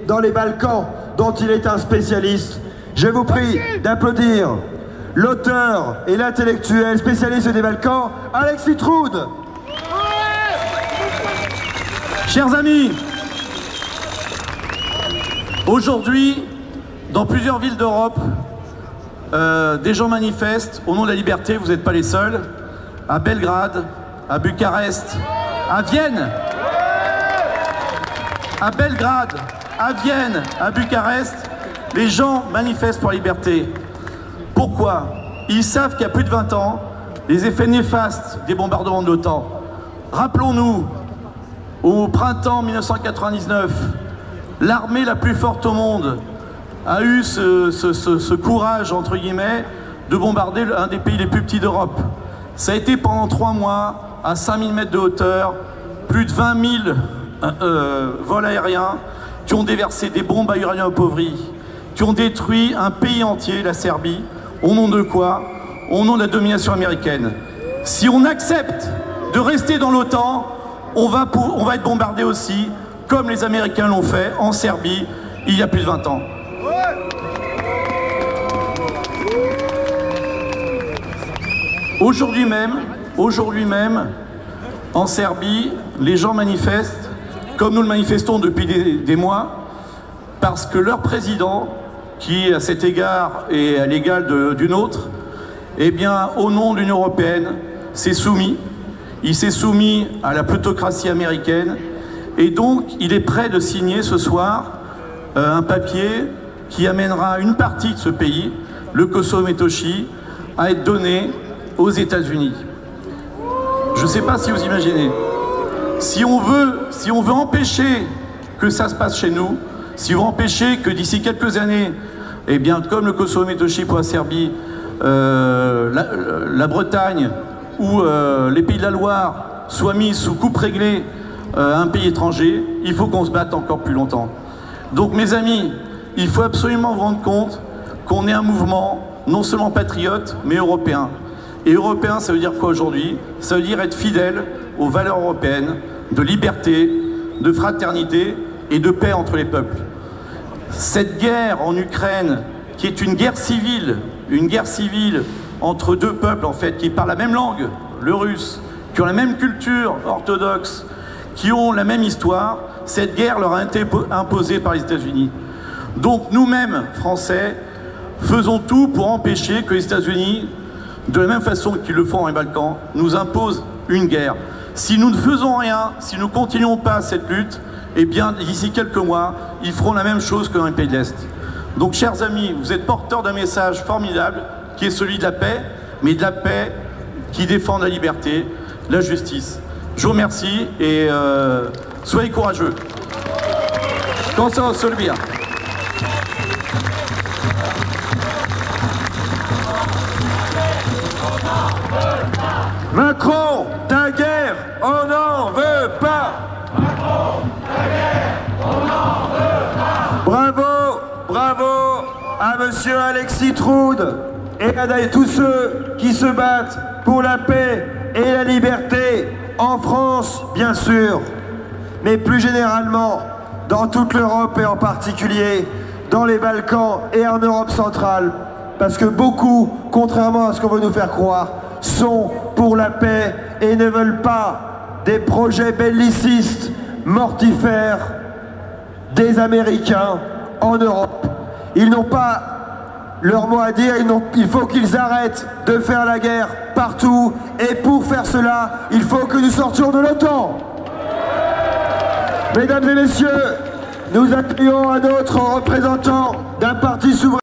Dans les Balkans dont il est un spécialiste. Je vous prie d'applaudir l'auteur et l'intellectuel spécialiste des Balkans, Alexis Troud. Chers amis, aujourd'hui, dans plusieurs villes d'Europe, des gens manifestent au nom de la liberté. Vous n'êtes pas les seuls. À Belgrade, à Bucarest, à Vienne. À Belgrade, à Vienne, à Bucarest, les gens manifestent pour la liberté. Pourquoi? Ils savent qu'il y a plus de 20 ans, les effets néfastes des bombardements de l'OTAN. Rappelons-nous, au printemps 1999, l'armée la plus forte au monde a eu ce courage, entre guillemets, de bombarder un des pays les plus petits d'Europe. Ça a été pendant 3 mois, à 5000 mètres de hauteur, plus de 20 000 vols aériens qui ont déversé des bombes à uranium appauvri, qui ont détruit un pays entier, la Serbie. Au nom de quoi? Au nom de la domination américaine. Si on accepte de rester dans l'OTAN, on va être bombardé aussi, comme les Américains l'ont fait en Serbie il y a plus de 20 ans. Aujourd'hui même, en Serbie, les gens manifestent comme nous le manifestons depuis des mois, parce que leur président, qui à cet égard est à l'égal du nôtre, eh bien, au nom de l'Union européenne, s'est soumis. Il s'est soumis à la plutocratie américaine, et donc il est prêt de signer ce soir un papier qui amènera une partie de ce pays, le Kosovo-Metochi, à être donné aux États-Unis. Je ne sais pas si vous imaginez. Si on veut empêcher que ça se passe chez nous, si on veut empêcher que d'ici quelques années, eh bien, comme le Kosovo-Metochi pour la Serbie, la Bretagne ou les Pays de la Loire soient mis sous coupe réglée à un pays étranger, il faut qu'on se batte encore plus longtemps. Donc mes amis, il faut absolument vous rendre compte qu'on est un mouvement non seulement patriote, mais européen. Et européen, ça veut dire quoi aujourd'hui? Ça veut dire être fidèle aux valeurs européennes, de liberté, de fraternité et de paix entre les peuples. Cette guerre en Ukraine, qui est une guerre civile entre deux peuples en fait, qui parlent la même langue, le russe, qui ont la même culture orthodoxe, qui ont la même histoire, cette guerre leur a été imposée par les États-Unis. Donc nous-mêmes, Français, faisons tout pour empêcher que les États-Unis, de la même façon qu'ils le font dans les Balkans, nous imposent une guerre. Si nous ne faisons rien, si nous ne continuons pas cette lutte, eh bien, d'ici quelques mois, ils feront la même chose que dans les pays de l'Est. Donc, chers amis, vous êtes porteurs d'un message formidable, qui est celui de la paix, mais de la paix qui défend la liberté, la justice. Je vous remercie et soyez courageux. Kosovo Serbia. Macron, ta guerre, on n'en veut pas. Macron, ta guerre, on n'en veut pas. Bravo à monsieur Alexis Troud et à tous ceux qui se battent pour la paix et la liberté en France, bien sûr, mais plus généralement dans toute l'Europe et en particulier dans les Balkans et en Europe centrale, parce que beaucoup, contrairement à ce qu'on veut nous faire croire, sont pour la paix et ne veulent pas des projets bellicistes, mortifères des Américains en Europe. Ils n'ont pas leur mot à dire, il faut qu'ils arrêtent de faire la guerre partout, et pour faire cela, il faut que nous sortions de l'OTAN. Mesdames et messieurs, nous accueillons un autre représentant d'un parti souverain.